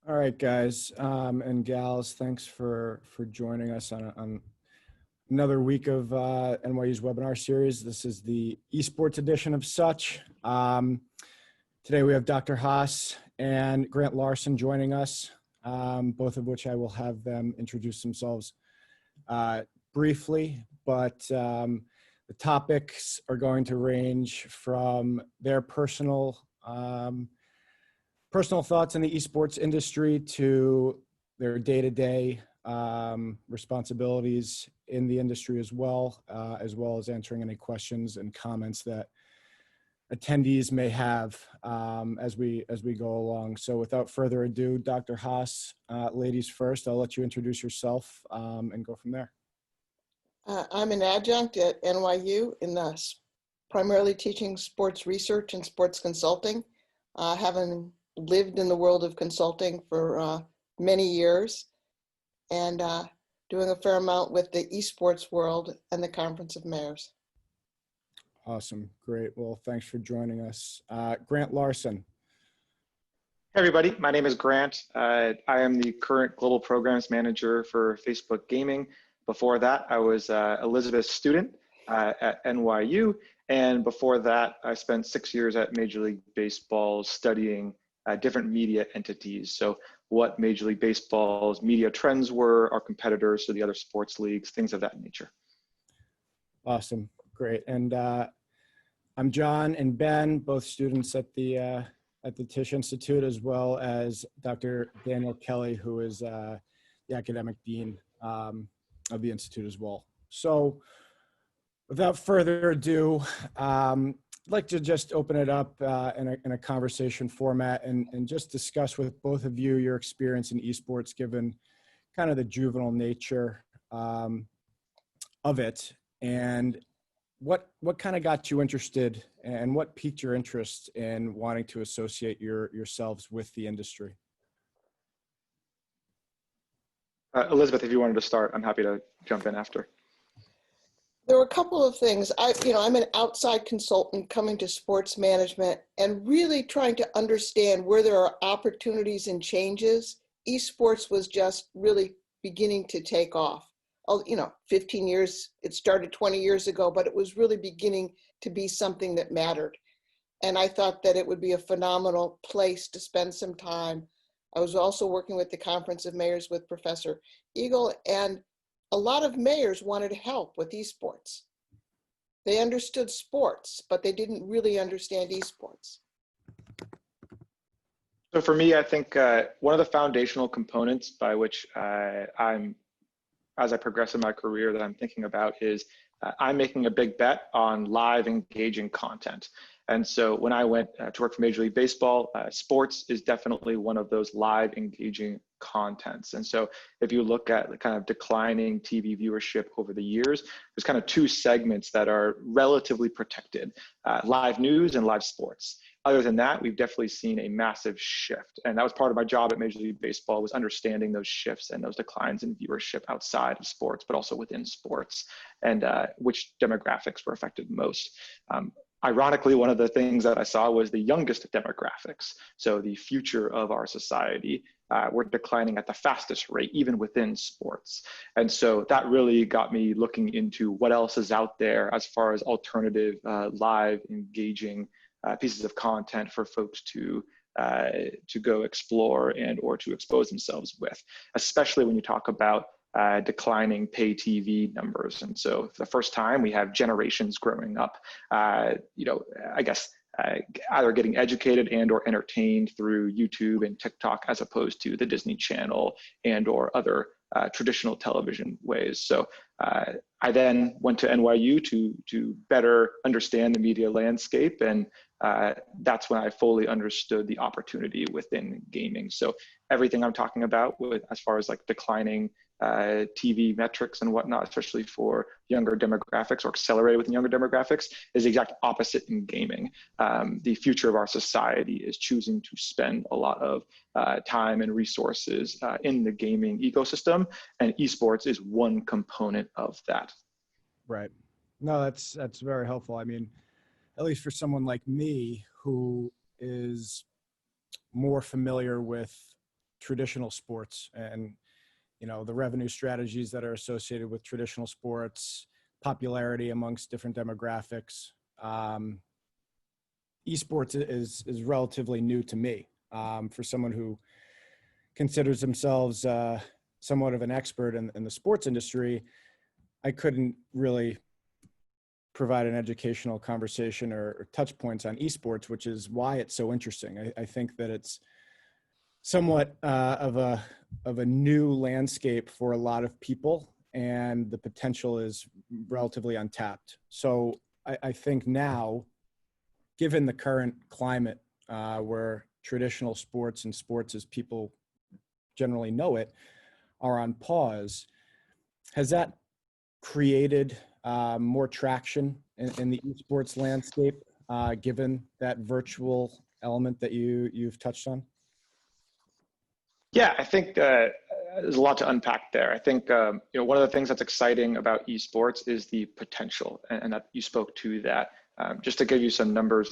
All right, guys and gals, thanks for joining us on another week of NYU's webinar series. This is the eSports edition of such. Today we have Dr. Haas and Grant Larson joining us, both of which I will have them introduce themselves briefly, but the topics are going to range from their personal thoughts in the esports industry to their day-to-day responsibilities in the industry as well as answering any questions and comments that attendees may have as we go along. So without further ado, Dr. Haas, ladies first, I'll let you introduce yourself and go from there. I'm an adjunct at NYU primarily teaching sports research and sports consulting, having lived in the world of consulting for many years and doing a fair amount with the esports world and the Conference of Mayors. Awesome. Great. Well, thanks for joining us. Grant Larson. Hey everybody, my name is Grant. I am the current Global Programs Manager for Facebook Gaming. Before that, I was Elizabeth's student at NYU. And before that, I spent 6 years at Major League Baseball studying different media entities. So what Major League Baseball's media trends were, our competitors, so the other sports leagues, things of that nature. Awesome. Great. And I'm John and Ben, both students at the Tisch Institute, as well as Dr. Daniel Kelly, who is the academic dean of the Institute as well. So without further ado, I'd like to just open it up in a conversation format and just discuss with both of you your experience in esports, given kind of the juvenile nature of it, and what kind of got you interested and what piqued your interest in wanting to associate yourselves with the industry? Elizabeth, if you wanted to start, I'm happy to jump in after. There were a couple of things. I'm an outside consultant coming to sports management and really trying to understand where there are opportunities and changes. Esports was just really beginning to take off. 15 years, it started 20 years ago, but it was really beginning to be something that mattered. And I thought that it would be a phenomenal place to spend some time. I was also working with the Conference of Mayors with Professor Eagle, and a lot of mayors wanted help with esports. They understood sports, but they didn't really understand esports. So for me, I think one of the foundational components by which as I progress in my career that I'm thinking about is I'm making a big bet on live engaging content. And so when I went to work for Major League Baseball, sports is definitely one of those live engaging contents. And so if you look at the kind of declining TV viewership over the years, there's kind of two segments that are relatively protected, live news and live sports. Other than that, we've definitely seen a massive shift. And that was part of my job at Major League Baseball, was understanding those shifts and those declines in viewership outside of sports, but also within sports, and which demographics were affected most. Ironically, one of the things that I saw was the youngest demographics. So the future of our society were declining at the fastest rate, even within sports. And so that really got me looking into what else is out there as far as alternative, live, engaging pieces of content for folks to go explore and or to expose themselves with, especially when you talk about declining pay TV numbers. And so for the first time, we have generations growing up, I guess, either getting educated and or entertained through YouTube and TikTok, as opposed to the Disney Channel and or other traditional television ways. So I then went to NYU to better understand the media landscape, and that's when I fully understood the opportunity within gaming. So everything I'm talking about with as far as like declining TV metrics and whatnot, especially for younger demographics or accelerated within younger demographics, is the exact opposite in gaming. The future of our society is choosing to spend a lot of time and resources in the gaming ecosystem, and esports is one component of that. Right. No, that's very helpful. I mean, at least for someone like me who is more familiar with traditional sports and, you know, the revenue strategies that are associated with traditional sports, popularity amongst different demographics. Esports is relatively new to me. For someone who considers themselves somewhat of an expert in the sports industry, I couldn't really provide an educational conversation or touch points on esports, which is why it's so interesting. I think that it's somewhat of a new landscape for a lot of people, and the potential is relatively untapped. So I think now, given the current climate where traditional sports and sports as people generally know it are on pause, has that created more traction in the esports landscape, given that virtual element that you've touched on? Yeah, I think there's a lot to unpack there. I think you know, one of the things that's exciting about esports is the potential, and that you spoke to that. Just to give you some numbers,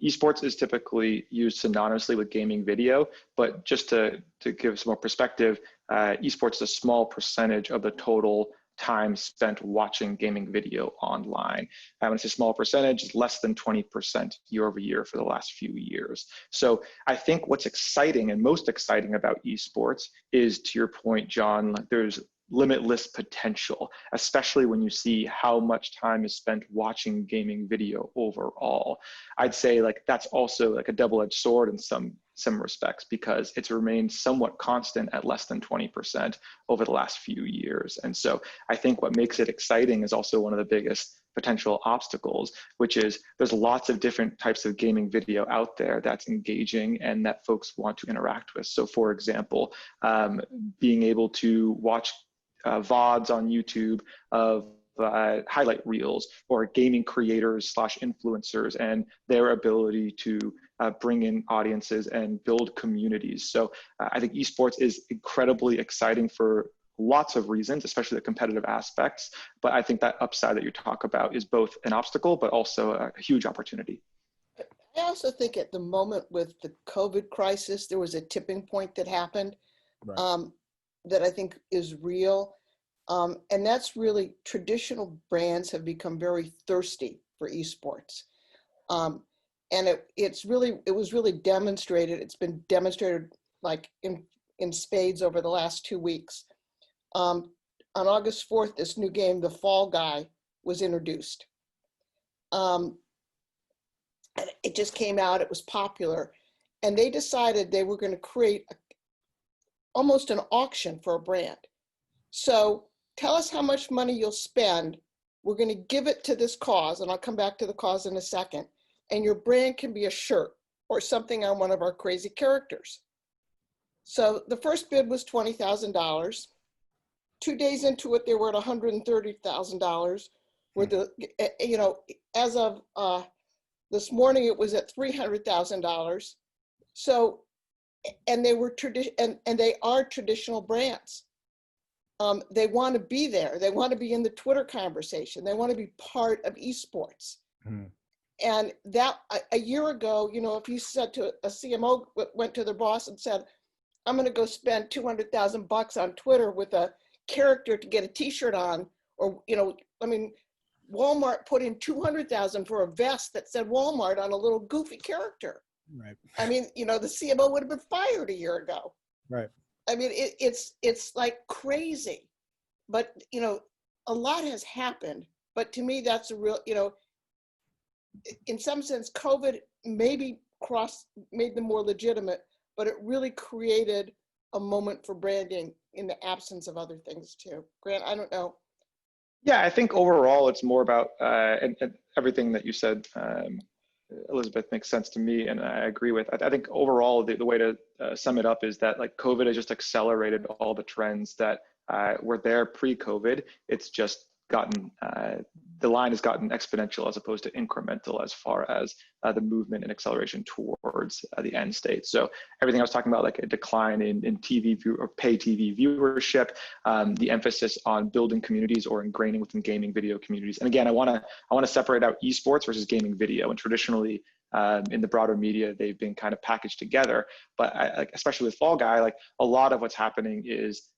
esports is typically used synonymously with gaming video, but just to give some more perspective, esports is a small percentage of the total time spent watching gaming video online. When it's a small percentage, it's less than 20% year over year for the last few years. So I think what's exciting and most exciting about esports is, to your point, John, there's limitless potential, especially when you see how much time is spent watching gaming video overall. I'd say like that's also like a double-edged sword in some respects, because it's remained somewhat constant at less than 20% over the last few years. And so I think what makes it exciting is also one of the biggest potential obstacles, which is there's lots of different types of gaming video out there that's engaging and that folks want to interact with. So for example, being able to watch VODs on YouTube of highlight reels, or gaming creators / influencers and their ability to bring in audiences and build communities. So I think esports is incredibly exciting for lots of reasons, especially the competitive aspects. But I think that upside that you talk about is both an obstacle, but also a huge opportunity. I also think at the moment with the COVID crisis, there was a tipping point that happened. Right. That I think is real. And that's really, traditional brands have become very thirsty for esports. And it was really demonstrated. It's been demonstrated like in spades over the last 2 weeks. On August 4th, this new game, The Fall Guy, was introduced. And it just came out, it was popular. And they decided they were going to create almost an auction for a brand. So tell us how much money you'll spend. We're going to give it to this cause, and I'll come back to the cause in a second. And your brand can be a shirt or something on one of our crazy characters. So the first bid was $20,000. 2 days into it, they were at $130,000. With the, you know, as of this morning, it was at $300,000. So, and they were and they are traditional brands. They want to be there. They want to be in the Twitter conversation. They want to be part of esports. Mm. And that a year ago, you know, if you said to a CMO went to their boss and said, I'm going to go spend $200,000 on Twitter with a character to get a t-shirt on, or, you know, I mean, Walmart put in $200,000 for a vest that said Walmart on a little goofy character. Right. I mean, you know, the CMO would have been fired a year ago. Right. I mean, it's like crazy, but, you know, a lot has happened, but to me, that's a real, you know, in some sense, COVID maybe made them more legitimate, but it really created a moment for branding in the absence of other things too. Grant, I don't know. Yeah, I think overall it's more about, and everything that you said, Elizabeth, makes sense to me, and I agree with. I think overall the way to sum it up is that like COVID has just accelerated all the trends that were there pre-COVID. It's just gotten, the line has gotten exponential as opposed to incremental as far as the movement and acceleration towards the end state. So everything I was talking about, like a decline in TV or pay TV viewership, the emphasis on building communities or ingraining within gaming video communities. And again, I want to separate out esports versus gaming video. And traditionally, in the broader media, they've been kind of packaged together. But like, especially with Fall Guy, like a lot of what's happening is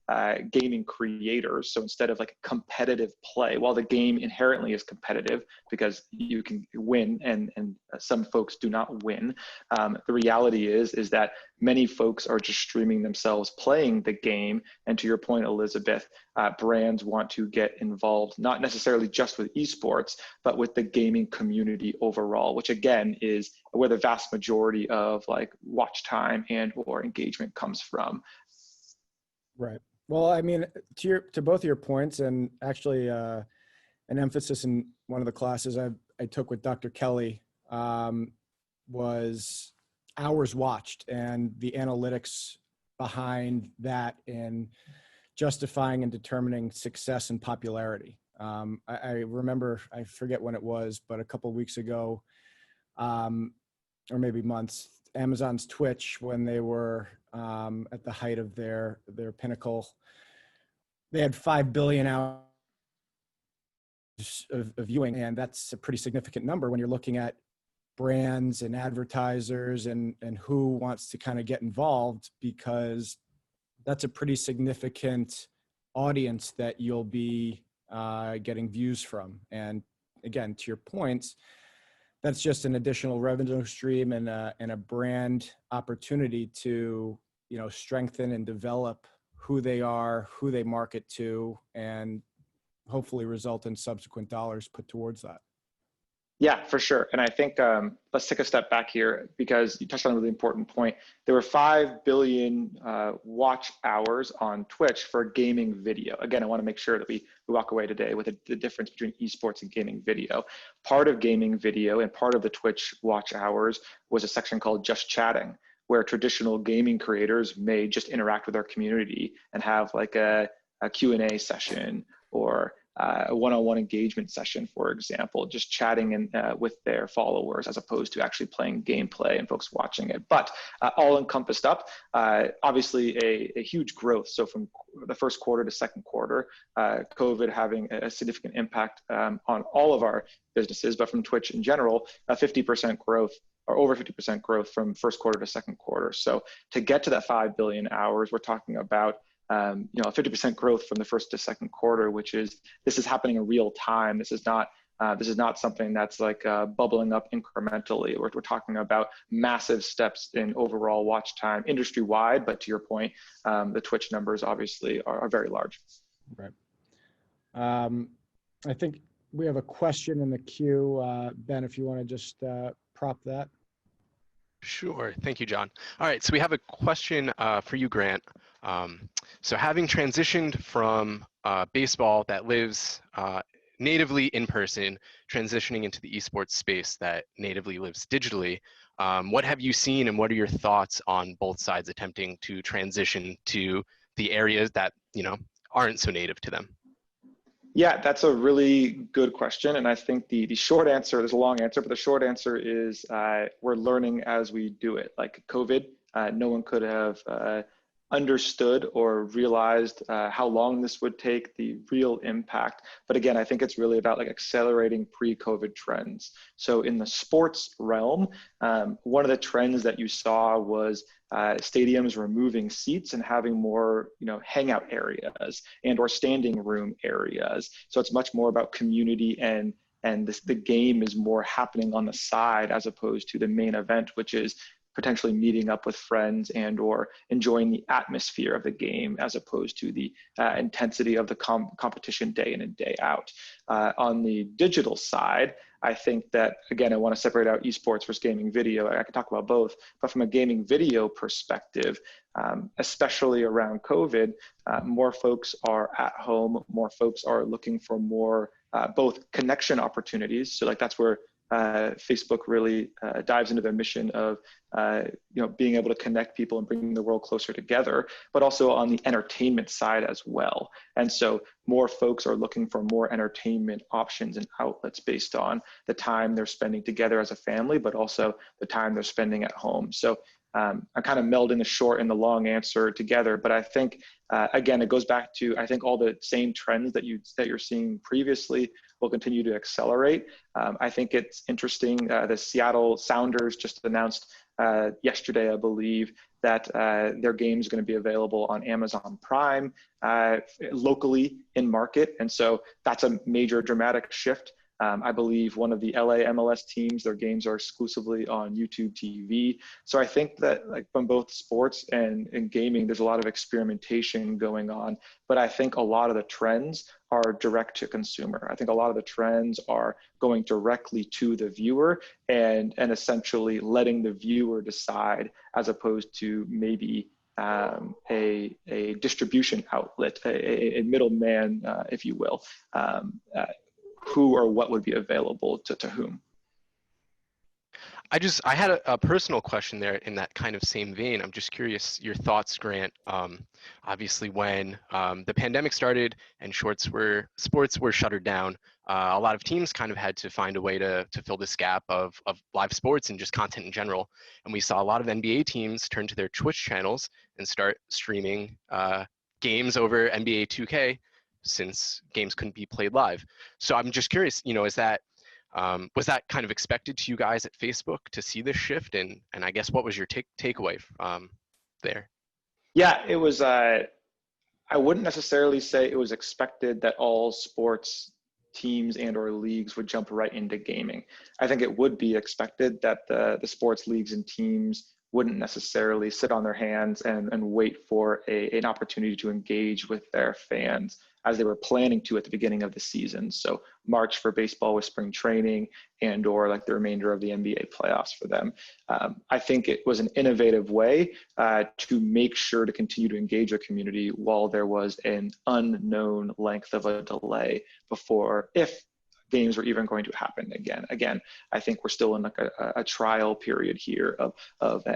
gaming creators. So instead of like competitive play, while the game inherently is competitive because you can win and some folks do not win, the reality is that many folks are just streaming themselves playing the game. And to your point, Elizabeth, brands want to get involved, not necessarily just with esports, but with the gaming community overall, which again is where the vast majority of like watch time and or engagement comes from. Right. Well, I mean, to both of your points, and actually an emphasis in one of the classes I took with Dr. Kelly was hours watched and the analytics behind that in justifying and determining success and popularity. I remember, I forget when it was, but a couple of weeks ago, or maybe months, Amazon's Twitch, when they were at the height of their pinnacle, they had 5 billion hours of viewing, and that's a pretty significant number when you're looking at brands and advertisers and who wants to kind of get involved, because that's a pretty significant audience that you'll be getting views from. And again, to your points, that's just an additional revenue stream and a brand opportunity to, strengthen and develop who they are, who they market to, and hopefully result in subsequent dollars put towards that. Yeah, for sure. And I think let's take a step back here because you touched on a really important point. There were 5 billion watch hours on Twitch for gaming video. Again, I want to make sure that we walk away today with the difference between esports and gaming video. Part of gaming video and part of the Twitch watch hours was a section called Just Chatting, where traditional gaming creators may just interact with their community and have like a Q&A session or a one-on-one engagement session, for example, just chatting with their followers as opposed to actually playing gameplay and folks watching it. But all encompassed up, obviously a huge growth. So from the first quarter to second quarter, COVID having a significant impact on all of our businesses, but from Twitch in general, a 50% growth or over 50% growth from first quarter to second quarter. So to get to that 5 billion hours, we're talking about a 50% growth from the first to second quarter, this is happening in real time. This is not something that's like bubbling up incrementally. We're talking about massive steps in overall watch time industry wide. But to your point, the Twitch numbers obviously are very large. Right. I think we have a question in the queue. Ben, if you want to just prop that. Sure. Thank you, John. All right. So we have a question for you, Grant. So having transitioned from baseball that lives natively in person, transitioning into the esports space that natively lives digitally, what have you seen and what are your thoughts on both sides attempting to transition to the areas that, aren't so native to them? Yeah, that's a really good question. And I think the short answer, there's a long answer, but the short answer is we're learning as we do it. Like COVID, no one could have understood or realized how long this would take, the real impact. But again, I think it's really about like accelerating pre-COVID trends. So in the sports realm, one of the trends that you saw was stadiums removing seats and having more, hangout areas and or standing room areas. So it's much more about community and the game is more happening on the side as opposed to the main event, which is potentially meeting up with friends and or enjoying the atmosphere of the game as opposed to the intensity of the competition day in and day out. On the digital side, I think that, again, I want to separate out esports versus gaming video. I can talk about both, but from a gaming video perspective, especially around COVID, more folks are at home, more folks are looking for more both connection opportunities. So like that's where Facebook really dives into their mission of being able to connect people and bringing the world closer together, but also on the entertainment side as well. And so more folks are looking for more entertainment options and outlets based on the time they're spending together as a family, but also the time they're spending at home. So I'm kind of melding the short and the long answer together, but I think, again, it goes back to, I think all the same trends that you're seeing previously will continue to accelerate. I think it's interesting, the Seattle Sounders just announced yesterday, I believe, that their game is going to be available on Amazon Prime locally in market. And so that's a major dramatic shift. I believe one of the LA MLS teams, their games are exclusively on YouTube TV. So I think that like from both sports and gaming, there's a lot of experimentation going on. But I think a lot of the trends are direct to consumer. I think a lot of the trends are going directly to the viewer and essentially letting the viewer decide, as opposed to maybe a distribution outlet, a middleman, if you will, who or what would be available to whom. I had a personal question there in that kind of same vein. I'm just curious your thoughts, Grant. Obviously, when the pandemic started and sports were shuttered down, a lot of teams kind of had to find a way to fill this gap of live sports and just content in general. And we saw a lot of NBA teams turn to their Twitch channels and start streaming games over NBA 2K, since games couldn't be played live. So I'm just curious, is that was that kind of expected to you guys at Facebook to see this shift? And I guess what was your takeaway there? Yeah, it was, I wouldn't necessarily say it was expected that all sports teams and or leagues would jump right into gaming. I think it would be expected that the sports leagues and teams wouldn't necessarily sit on their hands and wait for an opportunity to engage with their fans as they were planning to at the beginning of the season. So March for baseball with spring training and or like the remainder of the NBA playoffs for them. I think it was an innovative way to make sure to continue to engage a community while there was an unknown length of a delay before, if games were even going to happen again. Again, I think we're still in like a trial period here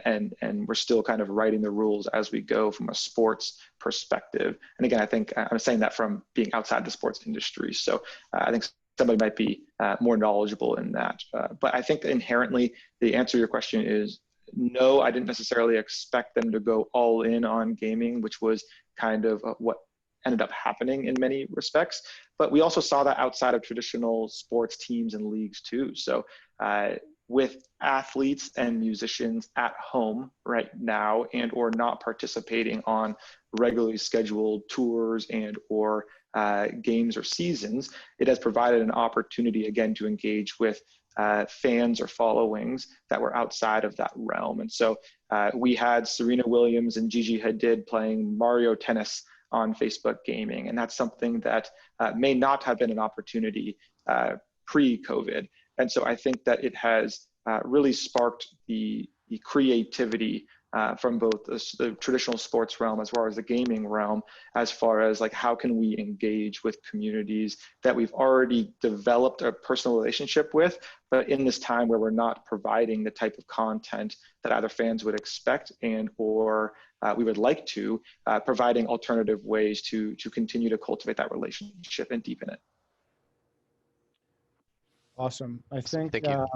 and we're still kind of writing the rules as we go from a sports perspective. And again, I think I'm saying that from being outside the sports industry. So I think somebody might be more knowledgeable in that. But I think inherently the answer to your question is no, I didn't necessarily expect them to go all in on gaming, which was kind of what ended up happening in many respects. But we also saw that outside of traditional sports teams and leagues too. So with athletes and musicians at home right now and or not participating on regularly scheduled tours and or games or seasons, it has provided an opportunity again to engage with fans or followings that were outside of that realm. And so we had Serena Williams and Gigi Hadid playing Mario Tennis on Facebook gaming. And that's something that may not have been an opportunity pre-COVID. And so I think that it has really sparked the creativity from both the traditional sports realm as well as the gaming realm, as far as like how can we engage with communities that we've already developed a personal relationship with, but in this time where we're not providing the type of content that either fans would expect and or we would like to, providing alternative ways to continue to cultivate that relationship and deepen it. Awesome. I think Thank you.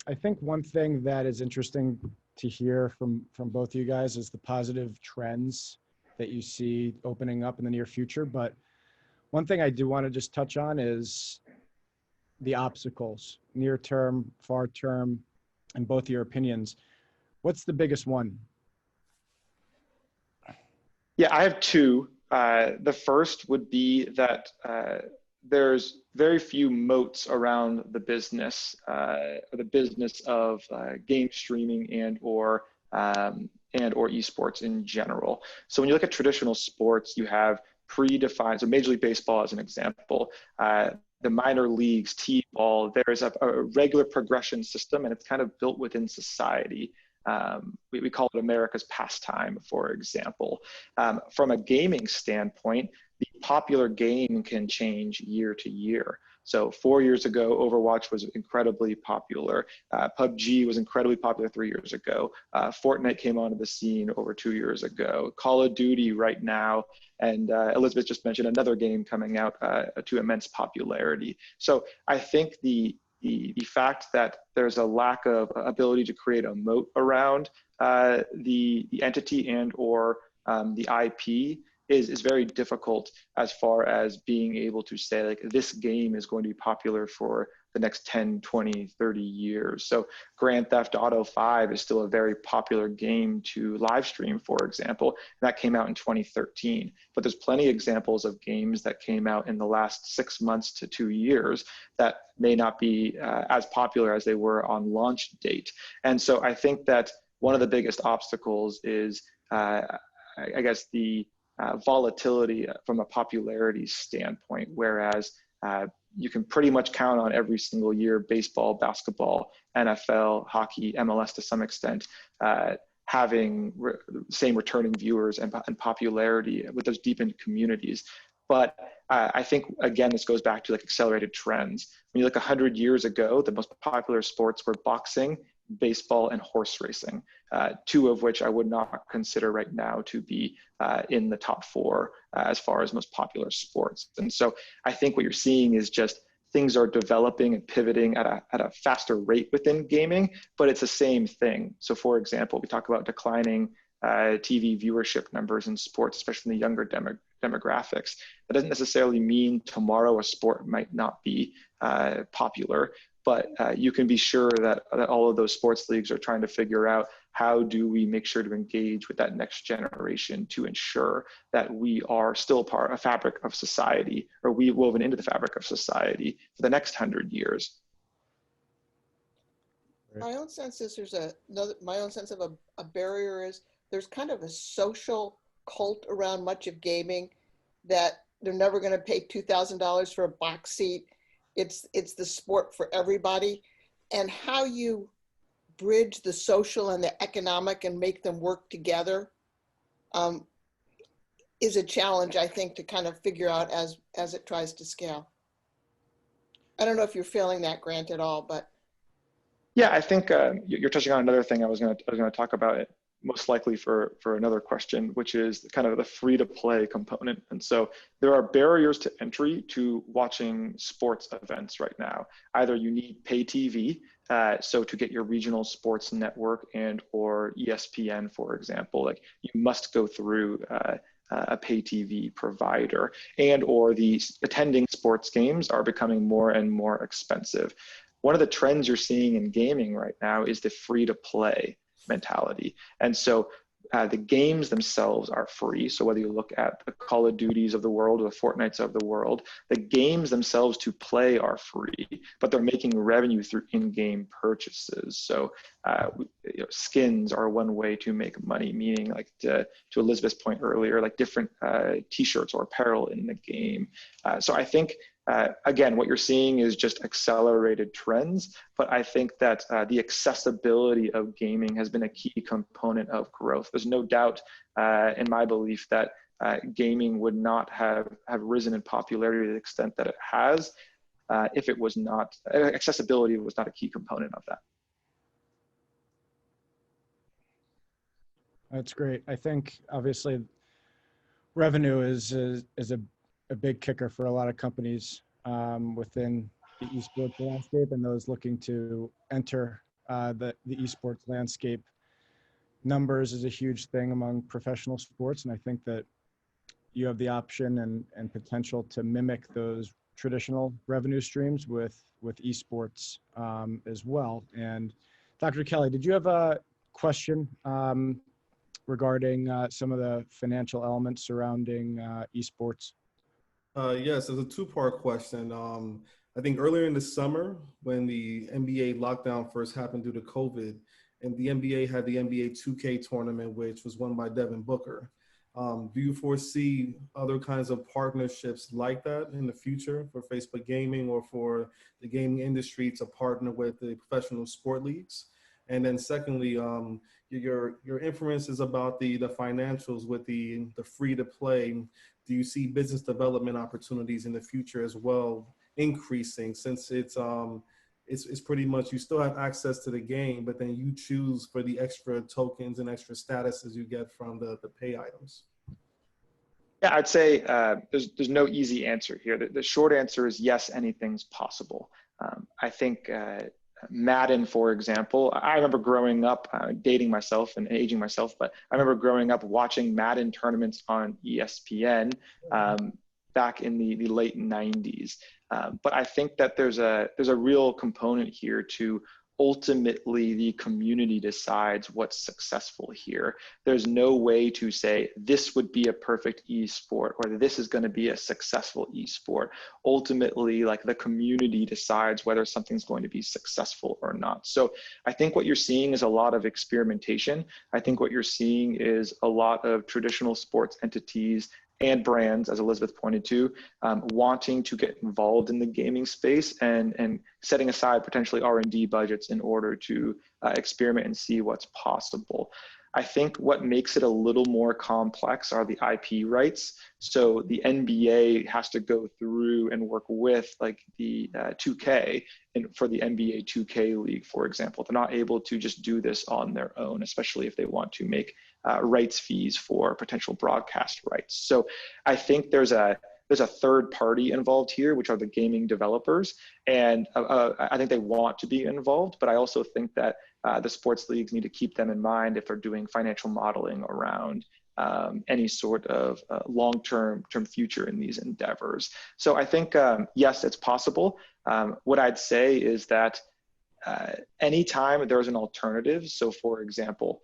I think one thing that is interesting to hear from both of you guys is the positive trends that you see opening up in the near future. But one thing I do want to just touch on is the obstacles, near term, far term, in both your opinions. What's the biggest one? Yeah, I have two. The first would be that there's very few moats around the business of game streaming and or esports in general. So when you look at traditional sports, you have predefined, so Major League Baseball as an example, the minor leagues, T-ball, there's a regular progression system and it's kind of built within society. We call it America's pastime, for example. From a gaming standpoint, the popular game can change year to year. So 4 years ago, Overwatch was incredibly popular. PUBG was incredibly popular 3 years ago. Fortnite came onto the scene over 2 years ago. Call of Duty right now, and Elizabeth just mentioned another game coming out to immense popularity. So I think the fact that there's a lack of ability to create a moat around the entity and or the IP is very difficult as far as being able to say like this game is going to be popular for the next 10, 20, 30 years. So Grand Theft Auto 5 is still a very popular game to live stream, for example. And that came out in 2013. But there's plenty of examples of games that came out in the last 6 months to 2 years that may not be as popular as they were on launch date. And so I think that one of the biggest obstacles is, I guess, the volatility from a popularity standpoint, whereas you can pretty much count on every single year baseball, basketball, NFL, hockey, MLS to some extent having same returning viewers and popularity with those deepened communities. But I think, again, this goes back to like accelerated trends. When you look 100 years ago, the most popular sports were boxing, baseball, and horse racing, two of which I would not consider right now to be in the top four as far as most popular sports. And so I think what you're seeing is just things are developing and pivoting at a faster rate within gaming, but it's the same thing. So for example, we talk about declining TV viewership numbers in sports, especially in the younger demographics. That doesn't necessarily mean tomorrow a sport might not be popular, but you can be sure that all of those sports leagues are trying to figure out how do we make sure to engage with that next generation to ensure that we are still a fabric of society, or we woven into the fabric of society for the next 100 years. My own sense is my own sense of a barrier is there's kind of a social cult around much of gaming that they're never going to pay $2,000 for a box seat. It's the sport for everybody, and how you bridge the social and the economic and make them work together is a challenge, I think, to kind of figure out as it tries to scale. I don't know if you're feeling that, Grant, at all, but. Yeah, I think you're touching on another thing I was going to talk about it most likely for another question, which is kind of the free to play component. And so there are barriers to entry to watching sports events right now. Either you need pay TV, so to get your regional sports network and or ESPN, for example, like you must go through a pay TV provider, and or the attending sports games are becoming more and more expensive. One of the trends you're seeing in gaming right now is the free to play mentality. And so the games themselves are free. So whether you look at the Call of Duties of the world or the Fortnites of the world, the games themselves to play are free, but they're making revenue through in-game purchases. So skins are one way to make money, meaning like to Elizabeth's point earlier, like different t-shirts or apparel in the game. So I think again, what you're seeing is just accelerated trends, but I think that the accessibility of gaming has been a key component of growth. There's no doubt in my belief that gaming would not have risen in popularity to the extent that it has if it was not, accessibility was not a key component of that. That's great. I think obviously revenue is a big kicker for a lot of companies within the esports landscape, and those looking to enter the esports landscape. Numbers is a huge thing among professional sports, and I think that you have the option and potential to mimic those traditional revenue streams with esports as well. And Dr. Kelly, did you have a question regarding some of the financial elements surrounding esports? Yes, it's a two-part question. I think earlier in the summer, when the NBA lockdown first happened due to COVID, and the NBA had the NBA 2K tournament, which was won by Devin Booker. Do you foresee other kinds of partnerships like that in the future for Facebook Gaming or for the gaming industry to partner with the professional sport leagues? And then secondly, your inferences about the financials with the free to play. Do you see business development opportunities in the future as well increasing, since it's pretty much, you still have access to the game, but then you choose for the extra tokens and extra statuses you get from the pay items? Yeah, I'd say there's no easy answer here. The short answer is yes, anything's possible. I think Madden, for example, I remember growing up, dating myself and aging myself, but I remember growing up watching Madden tournaments on ESPN back in the late 90s. But I think that there's a real component here to ultimately the community decides what's successful here. There's no way to say this would be a perfect esport or this is going to be a successful esport. Ultimately, like, the community decides whether something's going to be successful or not. So I think what you're seeing is a lot of experimentation. I think what you're seeing is a lot of traditional sports entities and brands, as Elizabeth pointed to, wanting to get involved in the gaming space and setting aside potentially R&D budgets in order to experiment and see what's possible. I think what makes it a little more complex are the IP rights. So the NBA has to go through and work with, like, the 2K for the NBA 2K League, for example. They're not able to just do this on their own, especially if they want to make rights fees for potential broadcast rights. So I think there's a third party involved here, which are the gaming developers. And I think they want to be involved, but I also think that the sports leagues need to keep them in mind if they're doing financial modeling around any sort of long-term future in these endeavors. So I think, yes, it's possible. What I'd say is that anytime there's an alternative, so for example,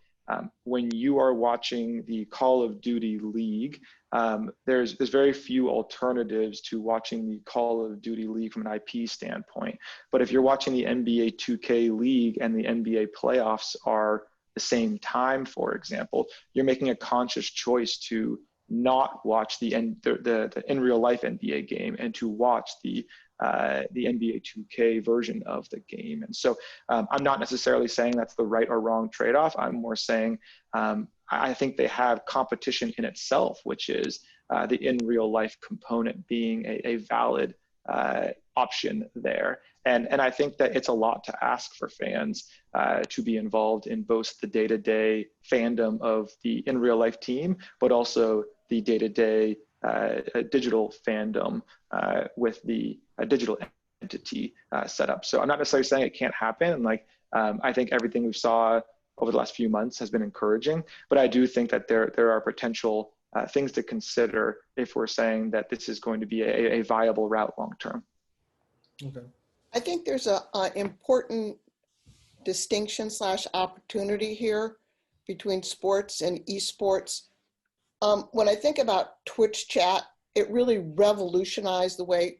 when you are watching the Call of Duty League, there's very few alternatives to watching the Call of Duty League from an IP standpoint. But if you're watching the NBA 2K League and the NBA playoffs are the same time, for example, you're making a conscious choice to not watch the in real life NBA game and to watch the NBA 2K version of the game. And so I'm not necessarily saying that's the right or wrong trade-off. I'm more saying I think they have competition in itself, which is the in real life component being a valid option there. And I think that it's a lot to ask for fans to be involved in both the day-to-day fandom of the in real life team, but also the day-to-day digital fandom with the digital entity set up. So I'm not necessarily saying it can't happen. Like, I think everything we saw over the last few months has been encouraging, but I do think that there are potential things to consider if we're saying that this is going to be a viable route long-term. Okay. I think there's an important distinction / opportunity here between sports and esports. When I think about Twitch chat, it really revolutionized the way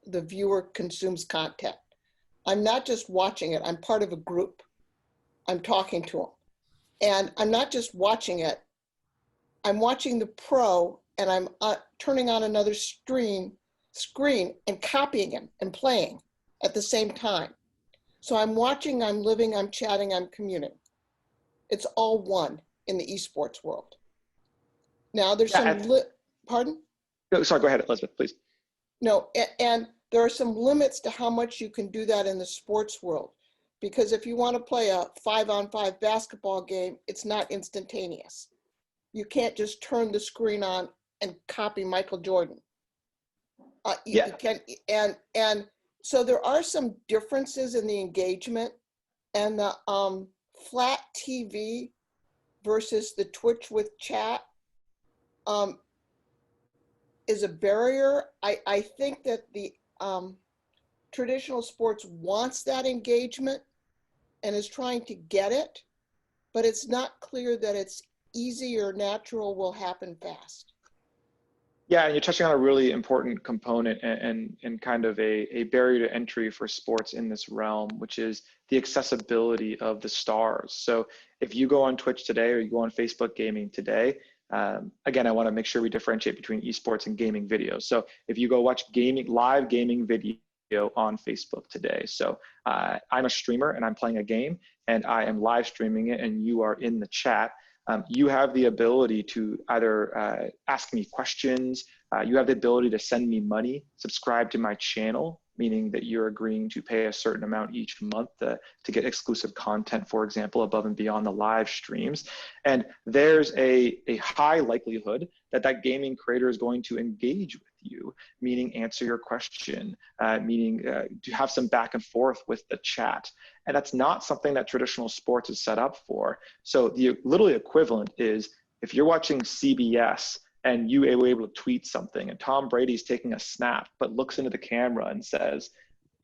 the viewer consumes content. I'm not just watching it, I'm part of a group. I'm talking to them. And I'm not just watching it, I'm watching the pro and I'm turning on another screen and copying him and playing at the same time. So I'm watching, I'm living, I'm chatting, I'm communing. It's all one in the esports world. Now there's pardon? No, sorry, go ahead, Elizabeth, please. No, and there are some limits to how much you can do that in the sports world. Because if you want to play a 5-on-5 basketball game, it's not instantaneous. You can't just turn the screen on and copy Michael Jordan. You can, and so there are some differences in the engagement, and the flat TV versus the Twitch with chat is a barrier. I think that the traditional sports wants that engagement and is trying to get it, but it's not clear that it's easy or natural will happen fast. Yeah, and you're touching on a really important component and kind of a barrier to entry for sports in this realm, which is the accessibility of the stars. So if you go on Twitch today or you go on Facebook Gaming today, again, I want to make sure we differentiate between esports and gaming videos. So if you go watch live gaming video on Facebook today. So I'm a streamer and I'm playing a game and I am live streaming it and you are in the chat. you have the ability to either ask me questions, you have the ability to send me money, subscribe to my channel, meaning that you're agreeing to pay a certain amount each month to get exclusive content, for example, above and beyond the live streams. And there's a high likelihood that that gaming creator is going to engage with you, meaning answer your question, meaning to have some back and forth with the chat. And that's not something that traditional sports is set up for. So the literally equivalent is if you're watching CBS and you were able to tweet something and Tom Brady's taking a snap, but looks into the camera and says,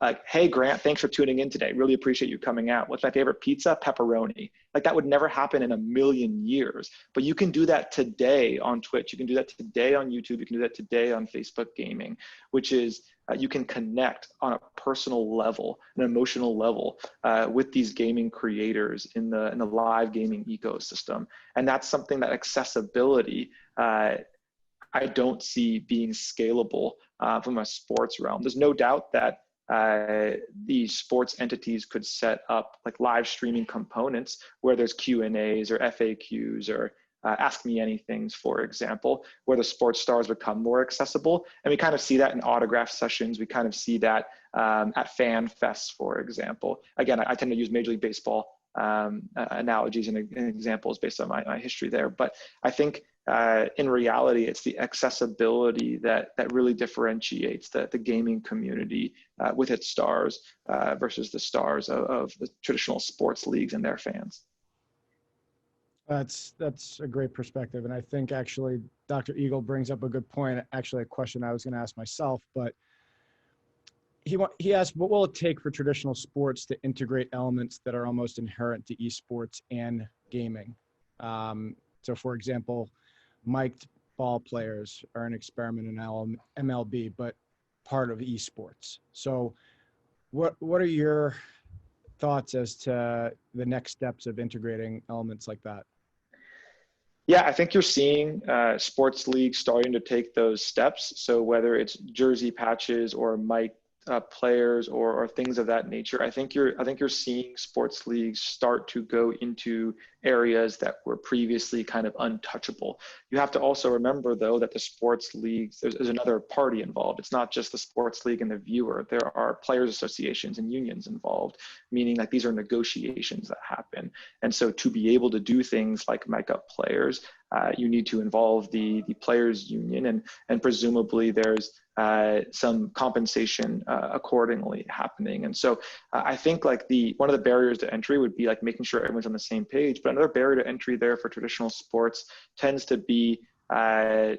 like, hey, Grant, thanks for tuning in today. Really appreciate you coming out. What's my favorite pizza? Pepperoni. Like, that would never happen in a million years. But you can do that today on Twitch. You can do that today on YouTube. You can do that today on Facebook Gaming, which is you can connect on a personal level, an emotional level with these gaming creators in the live gaming ecosystem. And that's something that accessibility, I don't see being scalable from a sports realm. There's no doubt that these sports entities could set up like live streaming components where there's Q&As or FAQs or Ask Me Anythings, for example, where the sports stars become more accessible. And we kind of see that in autograph sessions. We kind of see that at fan fests, for example. Again, I tend to use Major League Baseball analogies and examples based on my history there. But I think in reality, it's the accessibility that really differentiates the gaming community with its stars versus the stars of the traditional sports leagues and their fans. That's a great perspective. And I think actually Dr. Eagle brings up a good point, actually a question I was going to ask myself, but he asked, what will it take for traditional sports to integrate elements that are almost inherent to esports and gaming? So for example, mic'd ball players are an experiment in MLB, but part of esports. So what are your thoughts as to the next steps of integrating elements like that? Yeah, I think you're seeing sports leagues starting to take those steps. So whether it's jersey patches or mic players or things of that nature, I think you're seeing sports leagues start to go into areas that were previously kind of untouchable. You have to also remember, though, that the sports leagues, there's another party involved. It's not just the sports league and the viewer. There are players associations and unions involved, meaning like these are negotiations that happen. And so to be able to do things like mic up players, you need to involve the players union, and presumably there's some compensation accordingly happening. And so I think like one of the barriers to entry would be like making sure everyone's on the same page. But another barrier to entry there for traditional sports tends to be the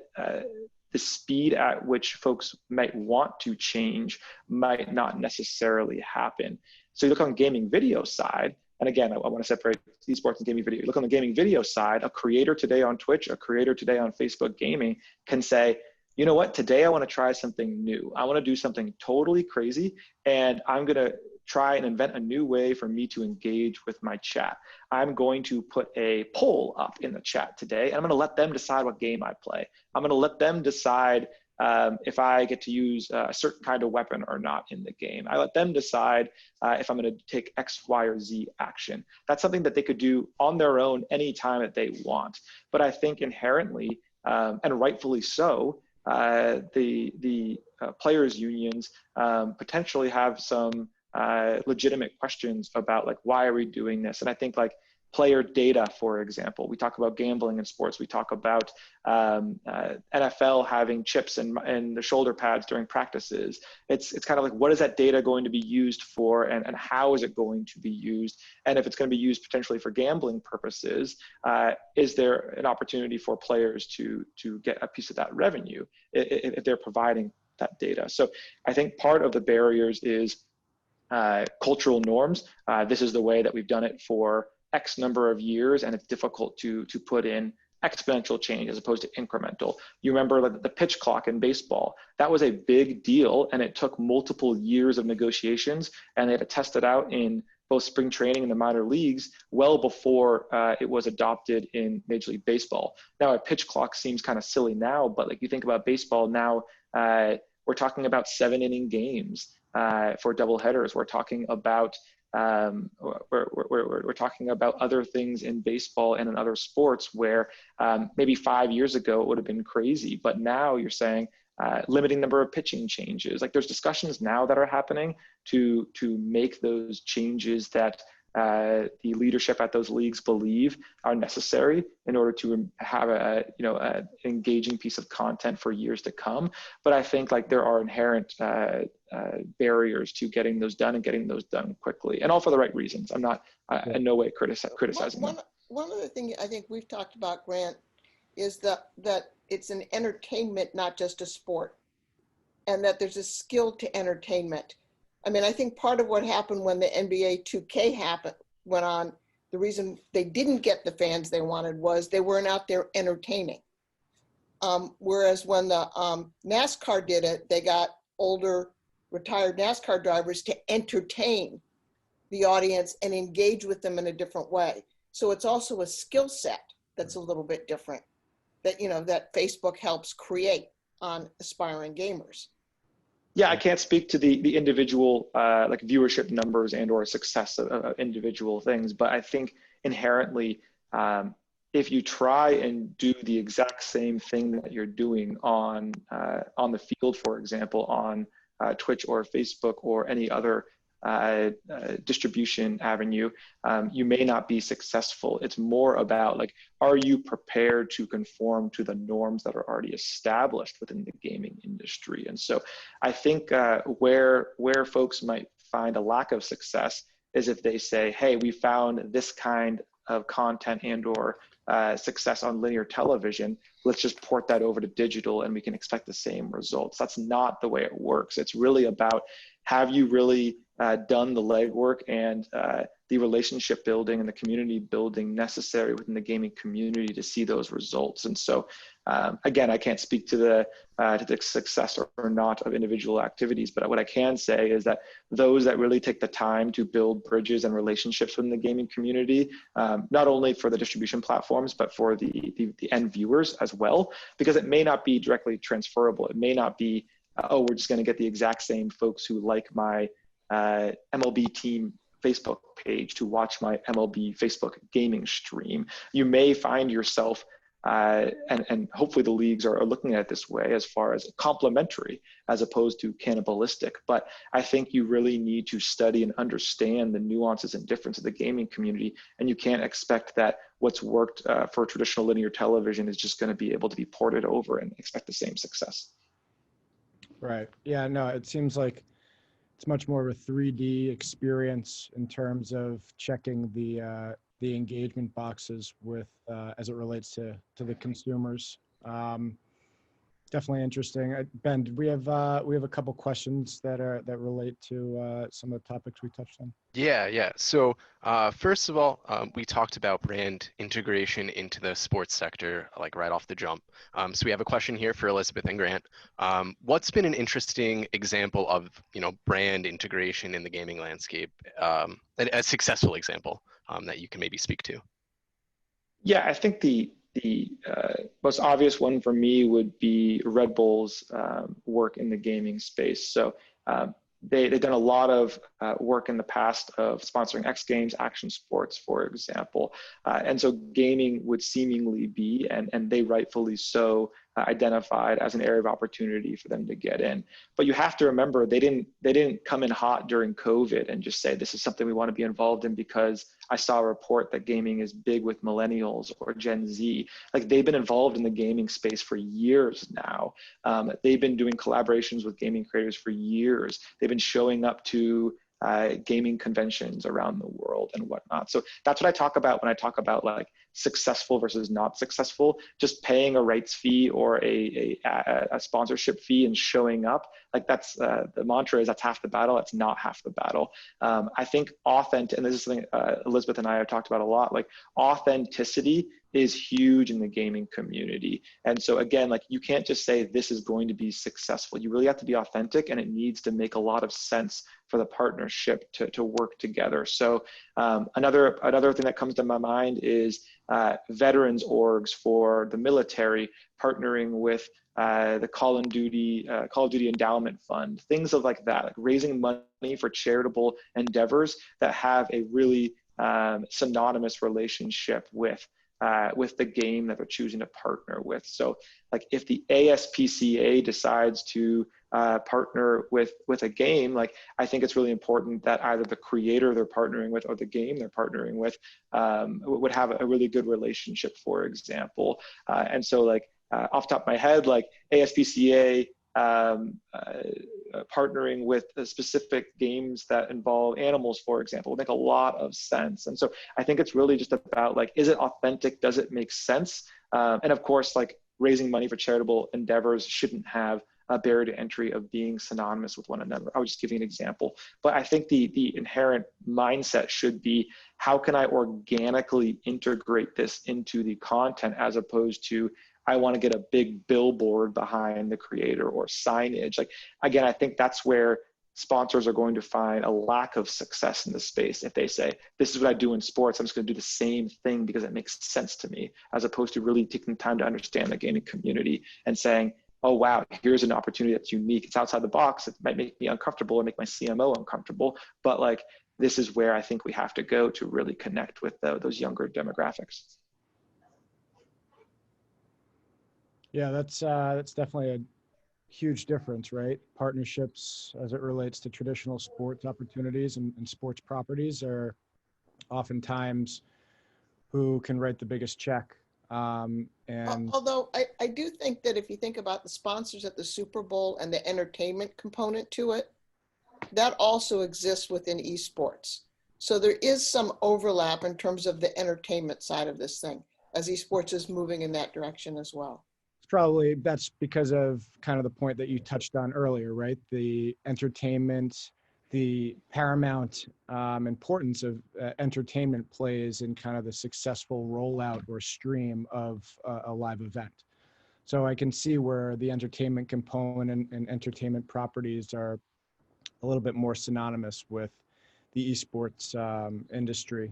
speed at which folks might want to change might not necessarily happen. So you look on gaming video side, and again, I want to separate esports and gaming video. You look on the gaming video side, a creator today on Twitch, a creator today on Facebook Gaming can say, you know what, today I want to try something new. I want to do something totally crazy, and I'm going to try and invent a new way for me to engage with my chat. I'm going to put a poll up in the chat today, and I'm going to let them decide what game I play. I'm going to let them decide if I get to use a certain kind of weapon or not in the game. I let them decide if I'm going to take X, Y, or Z action. That's something that they could do on their own anytime that they want. But I think inherently, and rightfully so, the players unions potentially have some legitimate questions about like, why are we doing this? And I think like player data, for example, we talk about gambling in sports. We talk about NFL having chips in the shoulder pads during practices. It's kind of like, what is that data going to be used for, and how is it going to be used? And if it's going to be used potentially for gambling purposes, is there an opportunity for players to get a piece of that revenue if they're providing that data? So I think part of the barriers is cultural norms. This is the way that we've done it for X number of years, and it's difficult to put in exponential change as opposed to incremental. You remember the pitch clock in baseball, that was a big deal, and it took multiple years of negotiations, and they had to test it out in both spring training and the minor leagues well before it was adopted in Major League Baseball. Now a pitch clock seems kind of silly now, but like you think about baseball now, we're talking about 7-inning games for double headers. We're talking about we're talking about other things in baseball and in other sports where maybe 5 years ago it would have been crazy, but now you're saying limiting number of pitching changes. Like there's discussions now that are happening to make those changes that the leadership at those leagues believe are necessary in order to have an engaging piece of content for years to come. But I think like there are inherent barriers to getting those done and getting those done quickly, and all for the right reasons. I'm not in no way criticizing them. One other thing I think we've talked about, Grant, is that it's an entertainment, not just a sport, and that there's a skill to entertainment. I mean, I think part of what happened when the NBA 2K went on, the reason they didn't get the fans they wanted was they weren't out there entertaining. Whereas when the NASCAR did it, they got older, retired NASCAR drivers to entertain the audience and engage with them in a different way. So it's also a skill set that's a little bit different that, that Facebook helps create on aspiring gamers. Yeah, I can't speak to the individual like viewership numbers and or success of individual things, but I think inherently, if you try and do the exact same thing that you're doing on the field, for example, on Twitch or Facebook or any other distribution avenue, you may not be successful. It's more about like, are you prepared to conform to the norms that are already established within the gaming industry? And so I think where folks might find a lack of success is if they say, hey, we found this kind of content and or success on linear television, let's just port that over to digital and we can expect the same results. That's not the way it works. It's really about, have you really done the legwork and the relationship building and the community building necessary within the gaming community to see those results? And so, again, I can't speak to the success or not of individual activities, but what I can say is that those that really take the time to build bridges and relationships within the gaming community, not only for the distribution platforms, but for the end viewers as well, because it may not be directly transferable. It may not be, oh, we're just going to get the exact same folks who like my MLB team Facebook page to watch my MLB Facebook gaming stream. You may find yourself, and hopefully the leagues are looking at it this way as far as complementary as opposed to cannibalistic. But I think you really need to study and understand the nuances and difference of the gaming community. And you can't expect that what's worked for traditional linear television is just going to be able to be ported over and expect the same success. Right. Yeah, no, it seems like it's much more of a 3D experience in terms of checking the engagement boxes with as it relates to the consumers. Definitely interesting. Ben, did we have a couple questions that relate to some of the topics we touched on? Yeah. So first of all, we talked about brand integration into the sports sector, like right off the jump. So we have a question here for Elizabeth and Grant. What's been an interesting example of brand integration in the gaming landscape? A successful example that you can maybe speak to. Yeah, I think the most obvious one for me would be Red Bull's work in the gaming space. So they've done a lot of work in the past of sponsoring X Games, action sports, for example. And so gaming would seemingly be, and they rightfully so, identified as an area of opportunity for them to get in. But you have to remember, they didn't come in hot during COVID and just say, this is something we want to be involved in because I saw a report that gaming is big with millennials or Gen Z. Like, they've been involved in the gaming space for years now. They've been doing collaborations with gaming creators for years. They've been showing up to gaming conventions around the world and whatnot. So that's what I talk about when I talk about like successful versus not successful. Just paying a rights fee or a sponsorship fee and showing up, like that's the mantra is that's half the battle. It's not half the battle. I think authentic, and this is something Elizabeth and I have talked about a lot, like authenticity is huge in the gaming community. And so again, like you can't just say this is going to be successful. You really have to be authentic, and it needs to make a lot of sense for the partnership to work together. So another thing that comes to my mind is veterans orgs for the military, partnering with the Call of Duty Endowment Fund, things of like that, like raising money for charitable endeavors that have a really synonymous relationship with the game that they're choosing to partner with. So like if the ASPCA decides to partner with a game, like I think it's really important that either the creator they're partnering with or the game they're partnering with would have a really good relationship, for example. And so like off the top of my head, like ASPCA partnering with specific games that involve animals, for example, would make a lot of sense. And so I think it's really just about like, is it authentic? Does it make sense? And of course, like raising money for charitable endeavors shouldn't have a barrier to entry of being synonymous with one another. I was just giving an example, but I think the inherent mindset should be, how can I organically integrate this into the content, as opposed to, I want to get a big billboard behind the creator or signage. Like, again, I think that's where sponsors are going to find a lack of success in the space. If they say, this is what I do in sports, I'm just going to do the same thing because it makes sense to me, as opposed to really taking the time to understand the gaming community and saying, oh, wow, here's an opportunity that's unique. It's outside the box. It might make me uncomfortable or make my CMO uncomfortable, but like, this is where I think we have to go to really connect with those younger demographics. Yeah, that's definitely a huge difference, right? Partnerships as it relates to traditional sports opportunities and sports properties are oftentimes who can write the biggest check. And although I do think that if you think about the sponsors at the Super Bowl and the entertainment component to it, that also exists within esports. So there is some overlap in terms of the entertainment side of this thing, as esports is moving in that direction as well. probably that's because of kind of the point that you touched on earlier, right? The entertainment, the paramount importance of entertainment plays in kind of the successful rollout or stream of a live event. So I can see where the entertainment component and entertainment properties are a little bit more synonymous with the esports industry.